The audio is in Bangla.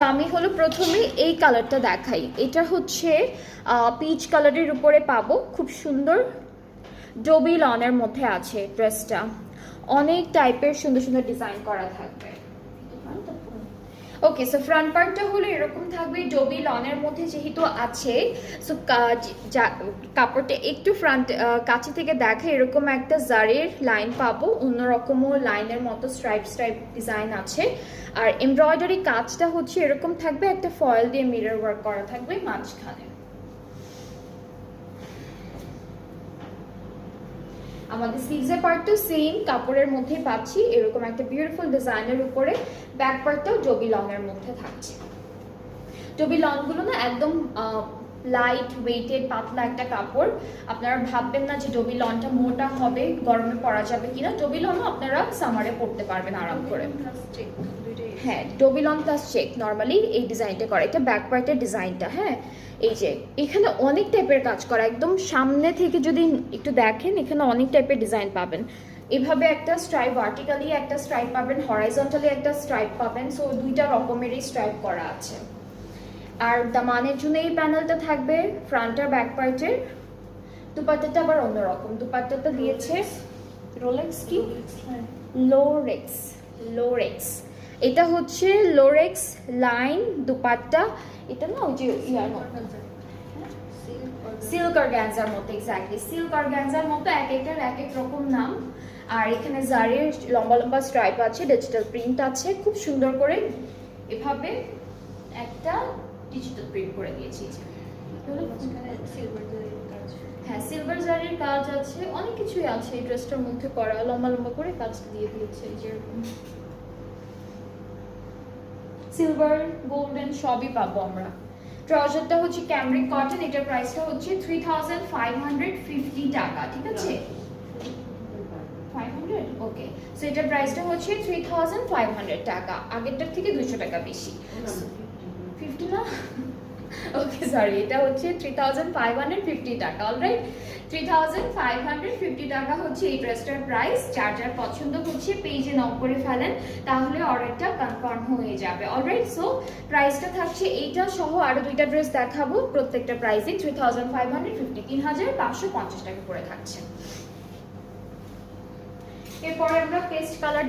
আমি হলো প্রথমে এই কালারটা দেখাই। এটা হচ্ছে পিচ কালারের উপরে পাবো, খুব সুন্দর ডোবি লনের মধ্যে আছে ড্রেসটা। অনেক টাইপের সুন্দর সুন্দর ডিজাইন করা থাকবে। ওকে, সো ফ্রন্ট পার্টটা হলো এরকম থাকবে ডোবি লনের মধ্যে যেহেতু আছে। সো কাপড়টা একটু ফ্রন্ট কাছে থেকে দেখে এরকম একটা জারির লাইন পাবো, অন্যরকমও লাইনের মতো স্ট্রাইপ স্ট্রাইপ ডিজাইন আছে। আর এমব্রয়ডারি কাজটা হচ্ছে এরকম থাকবে, একটা ফয়েল দিয়ে মিরর ওয়ার্ক করা থাকবে মাঝখানে। আমাদের স্লিভসের পার্টটাও সেম কাপড়ের মধ্যেই পাচ্ছি, এরকম একটা বিউটিফুল ডিজাইনের উপরে। ব্যাক পার্টটাও ডোবি লনের মধ্যে থাকছে। ডোবি লনগুলো না একদম লাইট ওয়েটেড, পাতলা একটা কাপড়। আপনারা ভাববেন না যে ডোবি লনটা মোটা হবে, গরমে পরা যাবে কিনা। ডোবি লনও আপনারা সামারে পরতে পারবেন আরাম করে। হ্যাঁ, dobby lawn plus check normally এই ডিজাইনটা করা। এটা ব্যাক পার্টের ডিজাইনটা। হ্যাঁ, এই যে এখানে অনেক টাইপের কাজ করা, একদম সামনে থেকে যদি একটু দেখেন এখানে অনেক টাইপের ডিজাইন পাবেন। এভাবে একটা স্ট্রাইপ, ভার্টিক্যালি একটা স্ট্রাইপ পাবেন, হরাইজন্টালি একটা স্ট্রাইপ পাবেন। সো দুইটা রকমেরই স্ট্রাইপ করা আছে। আর দামানের জন্য এই প্যানেলটা থাকবে ফ্রন্ট আর ব্যাক পার্টের। দুপাট্টাটা আবার অন্যরকম, দুপাট্টাটা দিয়েছে রোলেক্স কি লোরেক্স। লোরেক্স এটা হচ্ছে লোরেক্স লাইন দুপাট্টা। এটা না ওই যে সিল্ক অর্গানজার মতো, এক্স্যাক্টলি সিল্ক অর্গানজার মতো, এক একটার এক এক রকম নাম। আর এখানে জারির লম্বা লম্বা স্ট্রাইপ আছে, ডিজিটাল প্রিন্ট আছে, খুব সুন্দর করে এভাবে একটা ডিজিটাল প্রিন্ট করে দিয়েছি। হ্যাঁ, সিলভার জারির কাজ আছে, অনেক কিছুই আছে এই ড্রেসটার মধ্যে করা, লম্বা লম্বা করে কাজ দিয়ে দিয়েছে যেরকম সিলভার গোল্ডেন সবই পাবো আমরা। ট্রাউজারটা হচ্ছে ক্যামরিক কটন, এটার প্রাইসটা হচ্ছে 3550 টাকা। ঠিক আছে, 500। ওকে, সো এটার প্রাইসটা হচ্ছে 3500 টাকা, আগেরটার থেকে 200 টাকা বেশি। 50 না, ওকে সরি, এটা হচ্ছে 3550 টাকা। অলরাইট, 3550 টাকা হচ্ছে এই ড্রেসটার প্রাইস। যার যার পছন্দ হচ্ছে পেজে নক করে ফেলেন, তাহলে অর্ডারটা কনফার্ম হয়ে যাবে। অলরাইট, সো প্রাইসটা থাকছে এইটা সহ আরো দুইটা ড্রেস দেখাবো, প্রত্যেকটা প্রাইসে 3550, 3550 টাকা করে থাকছে। এরপরে আমরা পেস্ট কালার